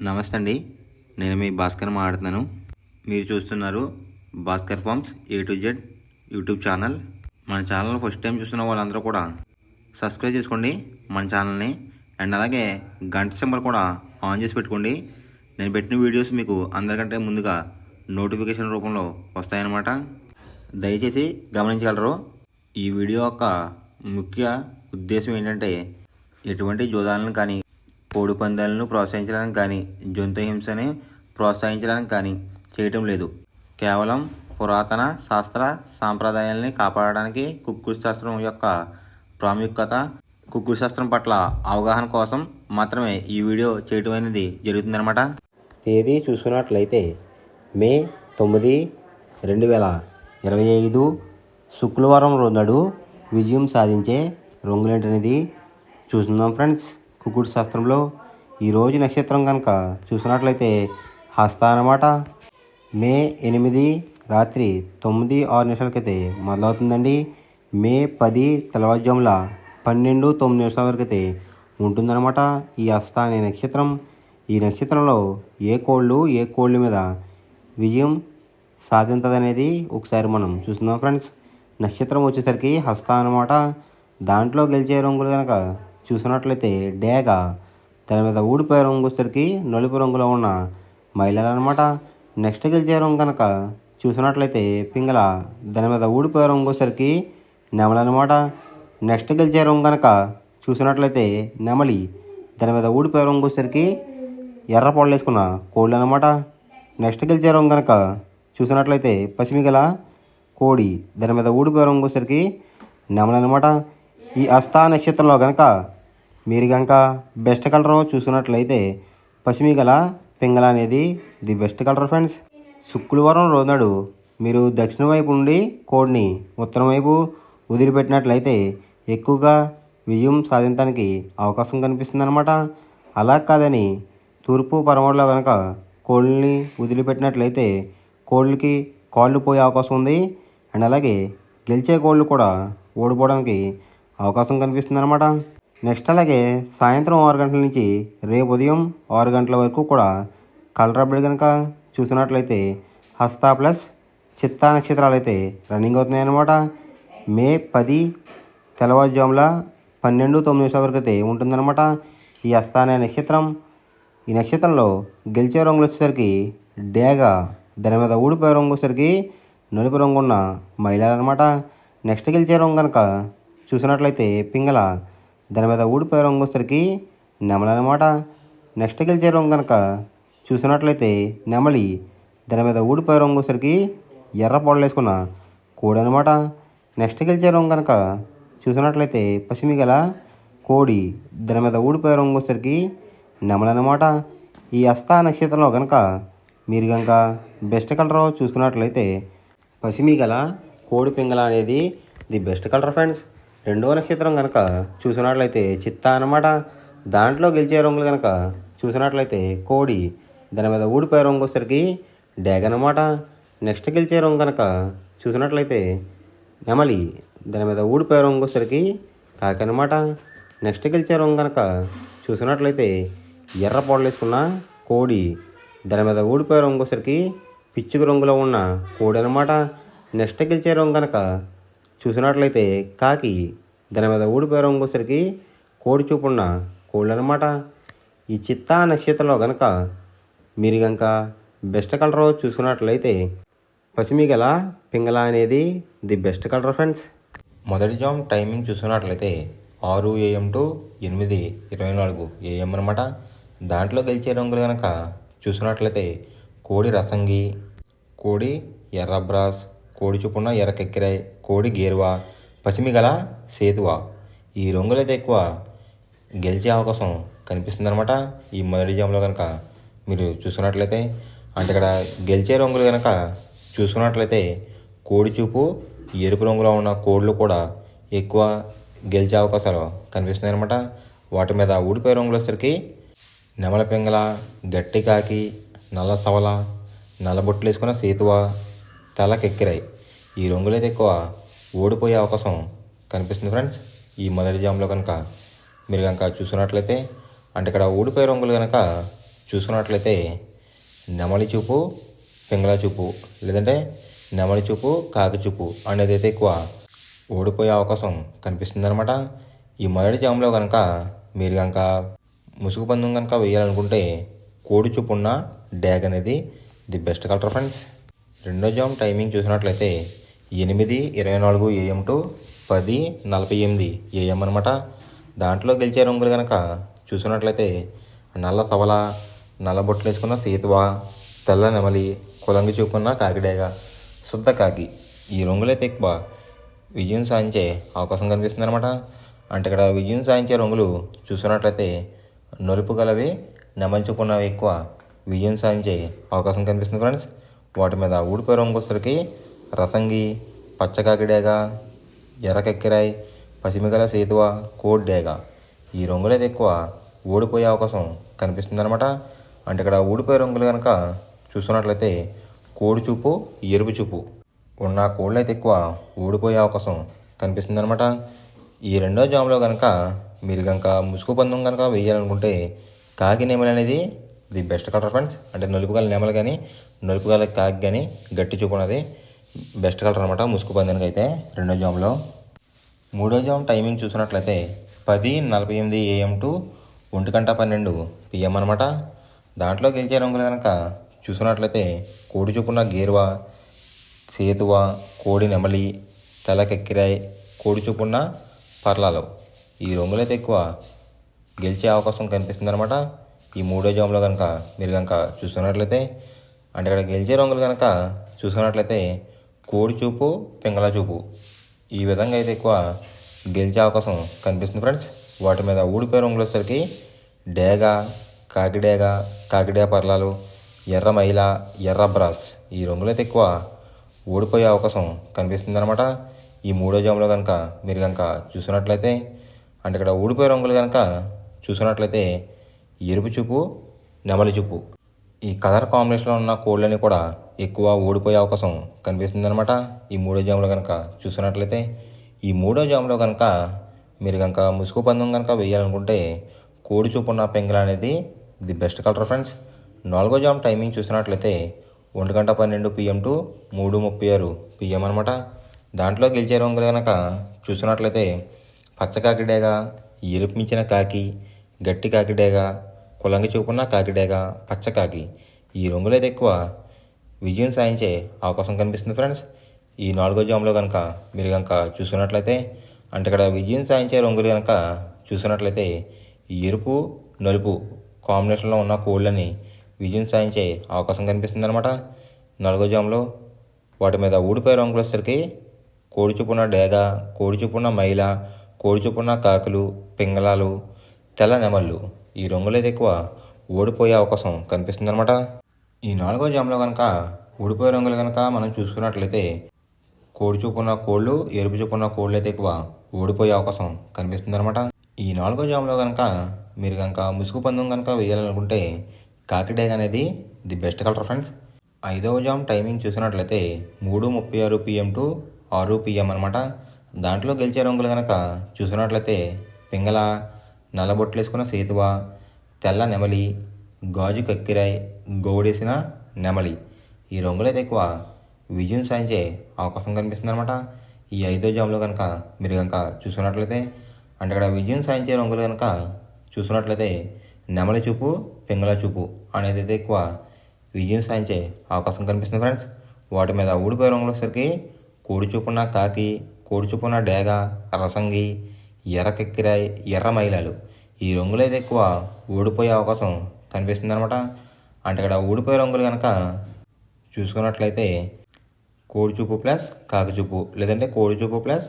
నమస్తే అండి, నేను మీ భాస్కర్ మాట్లాడుతున్నాను. మీరు చూస్తున్నారు Bhaskar farms A to Z YouTube channel. మన ఛానల్ ఫస్ట్ టైం చూస్తున్న వాళ్ళందరూ కూడా సబ్స్క్రైబ్ చేసుకోండి మన ఛానల్ని. అండ్ అలాగే గంట సింబల్ కూడా ఆన్ చేసి పెట్టుకోండి. నేను పెట్టిన వీడియోస్ మీకు అందరికంటే ముందుగా నోటిఫికేషన్ రూపంలో వస్తాయన్నమాట. దయచేసి గమనించగలరు. ఈ వీడియో యొక్క ముఖ్య ఉద్దేశం ఏంటంటే ఎటువంటి జోదాలను కానీ, కోడి పందాలను ప్రోత్సహించడానికి కానీ, జంతు హింసని ప్రోత్సహించడానికి కానీ చేయటం లేదు. కేవలం పురాతన శాస్త్ర సాంప్రదాయాల్ని కాపాడడానికి, కుక్కుడు శాస్త్రం యొక్క ప్రాముఖ్యత, కుక్కుడు శాస్త్రం పట్ల అవగాహన కోసం మాత్రమే ఈ వీడియో చేయటం అనేది జరుగుతుందన్నమాట. తేదీ చూసుకున్నట్లయితే మే 9, 2025 శుక్రవారం రోజు విజయం సాధించే రంగులేంటనేది చూస్తున్నాం ఫ్రెండ్స్. కుక్కుడు శాస్త్రంలో ఈరోజు నక్షత్రం కనుక చూసినట్లయితే హస్త అన్నమాట. మే 8 రాత్రి 9:06 మొదలవుతుందండి. మే 10 తెల్లవారుజాముల 12:09 వరకు ఉంటుందన్నమాట ఈ హస్త అనే నక్షత్రం. ఈ నక్షత్రంలో ఏ కోళ్ళ మీద విజయం సాధించదనేది ఒకసారి మనం చూస్తున్నాం ఫ్రెండ్స్. నక్షత్రం వచ్చేసరికి హస్త అన్నమాట. దాంట్లో గెలిచే రంగులు కనుక చూసినట్లయితే డేగ, దాని మీద ఊడిపోయే రంగు వచ్చేసరికి నలుపు రంగులో ఉన్న మహిళలు అనమాట. నెక్స్ట్ గెలిచే రంగు కనుక చూసినట్లయితే పింగళ, దాని మీద ఊడిపోయే రంగు వచ్చేసరికి నెమలి అనమాట. నెక్స్ట్ గెలిచే రంగు కనుక చూసినట్లయితే నెమలి, దాని మీద ఊడిపోయే రంగు వచ్చేసరికి ఎర్ర పొడలు వేసుకున్న కోళ్ళు అనమాట. నెక్స్ట్ గెలిచే రంగు కనుక చూసినట్లయితే పసిమిగల కోడి, దాని మీద ఊడిపోయే రంగు వచ్చేసరికి నెమలి అనమాట. ఈ హస్త నక్షత్రంలో కనుక మీరు కనుక బెస్ట్ కలర్ చూసుకున్నట్లయితే పసిమిగల పింగళ అనేది ది బెస్ట్ కలర్ ఫ్రెండ్స్. శుక్రవారం రోజునాడు మీరు దక్షిణ వైపు నుండి కోడిని ఉత్తరం వైపు వదిలిపెట్టినట్లయితే ఎక్కువగా విజయం సాధించడానికి అవకాశం కనిపిస్తుంది అనమాట. అలా కాదని తూర్పు పరమడలో కనుక కోళ్ళని వదిలిపెట్టినట్లయితే కోళ్ళకి కాళ్ళు పోయే అవకాశం ఉంది. అండ్ అలాగే గెలిచే కోళ్ళు కూడా ఓడిపోవడానికి అవకాశం కనిపిస్తుంది అనమాట. నెక్స్ట్ అలాగే సాయంత్రం 6 గంటల నుంచి రేపు ఉదయం 6 గంటల వరకు కూడా కలర్ అప్డేట్ కనుక చూసినట్లయితే హస్త ప్లస్ చిత్తా నక్షత్రాలు అయితే రన్నింగ్ అవుతున్నాయి అన్నమాట. మే 10 తెల్లవారుజాముల 12:09 వరకు అయితే ఉంటుందన్నమాట ఈ హస్త అనే నక్షత్రం. ఈ నక్షత్రంలో గెలిచే రంగులు వచ్చేసరికి డేగ, దాని మీద ఊడిపోయే రంగు వచ్చేసరికి నలుపు రంగు ఉన్న మహిళలు అనమాట. నెక్స్ట్ గెలిచే రంగు కనుక చూసినట్లయితే పింగళ, దాని మీద ఊడిపోయే రంగు వచ్చేసరికి నెమలి అనమాట. నెక్స్ట్ గెలిచే రంగు కనుక చూసినట్లయితే నెమలి, దాని మీద ఊడిపోయే రంగు వచ్చేసరికి ఎర్ర పొడలు వేసుకున్న కోడి అనమాట. నెక్స్ట్ గెలిచే రంగు కనుక చూసినట్లయితే పసిమిగల కోడి, దాని మీద ఊడిపోయే రంగు వచ్చేసరికి నెమలి అనమాట. ఈ హస్త నక్షత్రంలో కనుక మీరు కనుక బెస్ట్ కలర్ చూసుకున్నట్లయితే పసిమిగల కోడి పింగళ అనేది ది బెస్ట్ కలర్ ఫ్రెండ్స్. రెండవ నక్షత్రం కనుక చూసినట్లయితే చిత్తా అనమాట. దాంట్లో గెలిచే రంగులు కనుక చూసినట్లయితే కోడి, దాని మీద ఊడిపోయే రంగు వచ్చేసరికి డేగ అనమాట. నెక్స్ట్ గెలిచే రంగు కనుక చూసినట్లయితే నెమలి, దాని మీద ఊడిపోయే రంగు వచ్చేసరికి కాకి అనమాట. నెక్స్ట్ గెలిచే రంగు కనుక చూసినట్లయితే ఎర్ర పొడలు వేసుకున్న కోడి, దాని మీద ఊడిపోయే రంగు వచ్చేసరికి పిచ్చుకు రంగులో ఉన్న కోడి అనమాట. నెక్స్ట్ గెలిచే రంగు కనుక చూసినట్లయితే కాకి, దాని మీద ఊడిపోయే రంగు వచ్చేసరికి కోడి చూపున్న కోళ్ళు అనమాట. ఈ చిత్తా నక్షత్రంలో కనుక మీరు కనుక బెస్ట్ కలర్ చూసుకున్నట్లయితే పసిమిగల పింగళ అనేది ది బెస్ట్ కలర్ ఫ్రెండ్స్. మొదటి జామ్ టైమింగ్ చూసుకున్నట్లయితే 6 AM to 8:24 AM అనమాట. దాంట్లో గెలిచే రంగులు కనుక చూసుకున్నట్లయితే కోడి రసంగి, కోడి ఎర్ర బ్రాస్, కోడి చూపున్న ఎర్ర కెక్కిరాయ్, కోడి గేరువా, పసిమిగల సేతువ. ఈ రంగులైతే ఎక్కువ గెలిచే అవకాశం కనిపిస్తుంది అనమాట ఈ మొదటి జామ్లో కనుక మీరు చూసుకున్నట్లయితే. అంటే ఇక్కడ గెలిచే రంగులు కనుక చూసుకున్నట్లయితే కోడి చూపు ఎరుపు రంగులో ఉన్న కోళ్ళు కూడా ఎక్కువ గెలిచే అవకాశాలు కనిపిస్తున్నాయి అనమాట. వాటి మీద ఊడిపోయే రంగులు వచ్చేసరికి నెమల పింగళ, గట్టి కాకి, నల్ల సవల, నల్ల బొట్లు వేసుకున్న సేతువ, తెల్లకెక్కిరాయి. ఈ రంగులైతే ఎక్కువ ఓడిపోయే అవకాశం కనిపిస్తుంది ఫ్రెండ్స్ ఈ మొదటి జామ్లో కనుక మీరు కనుక చూసుకున్నట్లయితే. అంటే ఇక్కడ ఊడిపోయే రంగులు కనుక చూసుకున్నట్లయితే నెమలి చూపు పింగళ చూపు లేదంటే నెమలి చూపు కాకి చూపు అనేది అయితే ఎక్కువ ఓడిపోయే అవకాశం కనిపిస్తుంది అనమాట. ఈ మొదటి జామ్లో కనుక మీరు కనుక ముసుగు పందెం కనుక వేయాలనుకుంటే కోడి చూపు ఉన్న డ్యాగ్ అనేది ది బెస్ట్ కలర్ ఫ్రెండ్స్. రెండో జామ్ టైమింగ్ చూసినట్లయితే 8:24 AM టు 10:48 AM అనమాట. దాంట్లో గెలిచే రంగులు కనుక చూసినట్లయితే నల్ల సవల, నల్ల బొట్లు వేసుకున్న సీతువ, తెల్ల నెమలి, కులంగి చూపున్న కాకిడేగ, శుద్ధ కాకి ఈ రంగులైతే ఎక్కువ విజయం సాధించే అవకాశం కనిపిస్తుంది అనమాట. అంటే ఇక్కడ విజయం సాధించే రంగులు చూసినట్లయితే నలుపు గలవి, నెమలి చూపున్నవి ఎక్కువ విజయం సాధించే అవకాశం కనిపిస్తుంది ఫ్రెండ్స్. వాటి మీద ఊడిపోయే రంగు వచ్చేసరికి రసంగి, పచ్చకాకిడేగ, ఎర్రకెక్కిరాయి, పసిమిగల సేతువ, కోడ్ డేగ ఈ రంగులైతే ఎక్కువ ఓడిపోయే అవకాశం కనిపిస్తుంది అనమాట. అంటే ఇక్కడ ఊడిపోయే రంగులు కనుక చూసుకున్నట్లయితే కోడి చూపు, ఎరుపు చూపు ఉన్న కోళ్ళు అయితే ఎక్కువ ఓడిపోయే అవకాశం కనిపిస్తుంది అనమాట. ఈ రెండో జామ్లో కనుక మీరు కనుక ముసుగు పందెం కనుక వేయాలనుకుంటే కాకి నెమలి అనేది ది బెస్ట్ కలర్ ఫ్రెండ్స్. అంటే నలుపు గల నెమలు కానీ నలుపు గల కాకి కానీ గట్టి చూపు అనేది బెస్ట్ కలర్ అనమాట ముసుగు పందానికి అయితే రెండో జామ్లో. మూడో జామ్ టైమింగ్ చూసినట్లయితే 10:48 AM టు 1:12 PM అనమాట. దాంట్లో గెలిచే రంగులు కనుక చూసినట్లయితే కోడి చూపున్న గేరువ, సేతువ, కోడి నెమలి, తెల్లకెక్కిరాయి, కోడి చూపున్న పర్లాలు ఈ రంగులైతే ఎక్కువ గెలిచే అవకాశం కనిపిస్తుంది అనమాట. ఈ మూడో జామ్లో కనుక మీరు కనుక చూసుకున్నట్లయితే అంటే ఇక్కడ గెలిచే రంగులు కనుక చూసుకున్నట్లయితే కోడి చూపు, పింగళ చూపు ఈ విధంగా అయితే ఎక్కువ గెలిచే అవకాశం కనిపిస్తుంది ఫ్రెండ్స్. వాటి మీద ఊడిపోయే రంగులు వచ్చేసరికి డేగ, కాకిడేగ, కాకిడే పర్లాలు, ఎర్ర మైల, ఎర్ర బ్రాస్ ఈ రంగులైతే ఎక్కువ ఓడిపోయే అవకాశం కనిపిస్తుంది అనమాట. ఈ మూడో జామ్లో కనుక మీరు కనుక చూసినట్లయితే అంటే ఇక్కడ ఊడిపోయే రంగులు కనుక చూసినట్లయితే ఎరుపు చూపు, నెమలి చూపు ఈ కలర్ కాంబినేషన్లో ఉన్న కోళ్ళని కూడా ఎక్కువ ఓడిపోయే అవకాశం కనిపిస్తుంది అనమాట. ఈ మూడో జామ్లో కనుక చూసినట్లయితే ఈ మూడో జామ్లో కనుక మీరు కనుక ముసుగు పందెం కనుక వేయాలనుకుంటే కోడి చూపు ఉన్న పెంగళ అనేది ది బెస్ట్ కలర్ ఫ్రెండ్స్. నాలుగో జామ్ టైమింగ్ చూసినట్లయితే 1:12 PM టు 3:36 PM అనమాట. దాంట్లో గెలిచే రంగులు కనుక చూసినట్లయితే పచ్చకాకిడేగ, ఎరుపు మించిన కాకి, గట్టి కాకిడేగ, కులంగి చూపున్న కాకిడేగ, పచ్చకాకి ఈ రంగులైతే ఎక్కువ విజయం సాధించే అవకాశం కనిపిస్తుంది ఫ్రెండ్స్. ఈ నాలుగో జామ్లో కనుక మీరు కనుక చూసుకున్నట్లయితే అంటే ఇక్కడ విజయం సాధించే రంగులు కనుక చూసినట్లయితే ఎరుపు, నలుపు కాంబినేషన్లో ఉన్న కోళ్ళని విజయం సాధించే అవకాశం కనిపిస్తుంది అనమాట. నాలుగో జామ్లో వాటి మీద ఊడిపోయే రంగులు వచ్చేసరికి కోడి చూపున్న డేగ, కోడి చూపున్న మైల, కోడి చూపున్న కాకులు, పింగళాలు, తెల్ల నెమళ్ళు ఈ రంగులైతే ఎక్కువ ఓడిపోయే అవకాశం కనిపిస్తుంది అనమాట. ఈ నాలుగో జామ్లో కనుక ఊడిపోయే రంగులు కనుక మనం చూసుకున్నట్లయితే కోడి చూపున్న కోళ్ళు, ఎరుపు చూపున్న కోళ్ళు అయితే ఎక్కువ ఓడిపోయే అవకాశం కనిపిస్తుంది అనమాట. ఈ నాలుగో జామ్లో కనుక మీరు కనుక ముసుగు పందెం కనుక వేయాలనుకుంటే కాకిడేగ అనేది ది బెస్ట్ కలర్ ఫ్రెండ్స్. ఐదవ జామ్ టైమింగ్ చూసినట్లయితే 3:36 PM టు 6 PM అనమాట. దాంట్లో గెలిచే రంగులు కనుక చూసినట్లయితే పింగళ, నల్లబొట్లు వేసుకున్న సేతువ, తెల్ల నెమలి, గాజు కక్కిరాయి, గౌడేసిన నెమలి ఈ రంగులైతే ఎక్కువ విజయం సాధించే అవకాశం కనిపిస్తుంది అనమాట. ఈ ఐదో జామ్లో కనుక మీరు కనుక చూసుకున్నట్లయితే అంటే ఇక్కడ విజయం సాధించే రంగులు కనుక చూసుకున్నట్లయితే నెమలి చూపు, పింగళ చూపు అనేది అయితే ఎక్కువ విజయం సాధించే అవకాశం కనిపిస్తుంది ఫ్రెండ్స్. వాటి మీద ఊడిపోయే రంగులు వచ్చేసరికి కోడి చూపున్న కాకి, కోడి చూపున్న డేగ, రసంగి, ఎర్రకెక్కిరాయి, ఎర్ర మైలాలు ఈ రంగులైతే ఎక్కువ ఓడిపోయే అవకాశం కనిపిస్తుంది అనమాట. అంటే ఇక్కడ ఊడిపోయే రంగులు కనుక చూసుకున్నట్లయితే కోడి చూపు ప్లస్ కాకి చూపు లేదంటే కోడి చూపు ప్లస్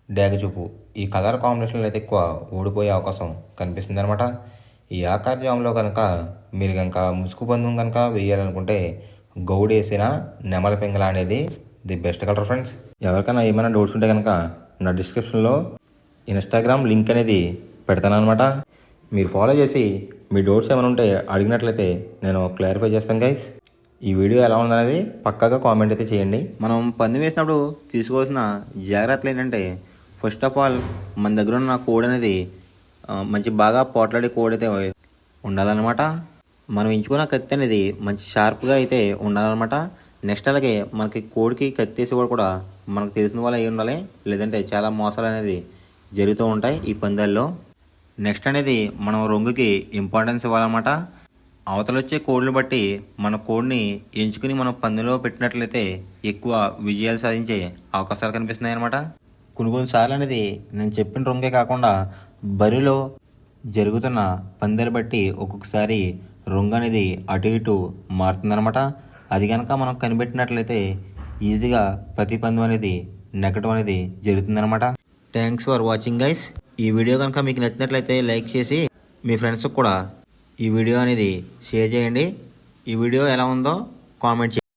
డేగ చూపు ఈ కలర్ కాంబినేషన్లో అయితే ఎక్కువ ఓడిపోయే అవకాశం కనిపిస్తుంది అనమాట. ఈ ఆకార జామ్లో కనుక మీరు కనుక ముసుగు పందెం కనుక వేయాలనుకుంటే గౌడేసిన నెమల పింగళ అనేది ది బెస్ట్ కలర్ ఫ్రెండ్స్. ఎవరికైనా ఏమైనా డౌట్స్ ఉంటే కనుక నా డిస్క్రిప్షన్లో ఇన్స్టాగ్రామ్ లింక్ అనేది పెడతాను అనమాట. మీరు ఫాలో చేసి మీ డౌట్స్ ఏమైనా ఉంటే అడిగినట్లయితే నేను క్లారిఫై చేస్తాను గైస్. ఈ వీడియో ఎలా ఉందనేది పక్కాగా కామెంట్ అయితే చేయండి. మనం పందెం వేసినప్పుడు తీసుకోవాల్సిన జాగ్రత్తలు ఏంటంటే ఫస్ట్ ఆఫ్ ఆల్ మన దగ్గర ఉన్న కోడ్ అనేది మంచి బాగా పోట్లాడే కోడ్ అయితే ఉండాలన్నమాట. మనం ఎంచుకున్న కత్తి అనేది మంచి షార్ప్గా అయితే ఉండాలన్నమాట. నెక్స్ట్ అలాగే మనకి కోడికి కత్తి వేసి కూడా మనకు తెలిసిన వాళ్ళు అయి ఉండాలి, లేదంటే చాలా మోసాలు అనేది జరుగుతూ ఉంటాయి ఈ పందాల్లో. నెక్స్ట్ అనేది మనం రొంగుకి ఇంపార్టెన్స్ ఇవ్వాలన్నమాట. అవతల వచ్చే కోడ్లు బట్టి మన కోడ్ని ఎంచుకుని మనం పందెంలో పెట్టినట్లయితే ఎక్కువ విజయాలు సాధించే అవకాశాలు కనిపిస్తున్నాయి అన్నమాట. కొన్నిసార్లు అనేది నేను చెప్పిన రొంగే కాకుండా బరిలో జరుగుతున్న పందాలు బట్టి ఒక్కొక్కసారి రొంగు అనేది అటు ఇటు మారుతుందన్నమాట. అది కనుక మనం కనిపెట్టినట్లయితే ఈజీగా ప్రతి పందెం అనేది నెగ్గడం అనేది జరుగుతుందన్నమాట. Thanks for watching guys. ఈ వీడియో కనుక మీకు నచ్చినట్లయితే లైక్ చేసి మీ ఫ్రెండ్స్కి కూడా ఈ వీడియో అనేది షేర్ చేయండి. ఈ వీడియో ఎలా ఉందో కామెంట్ చేయండి.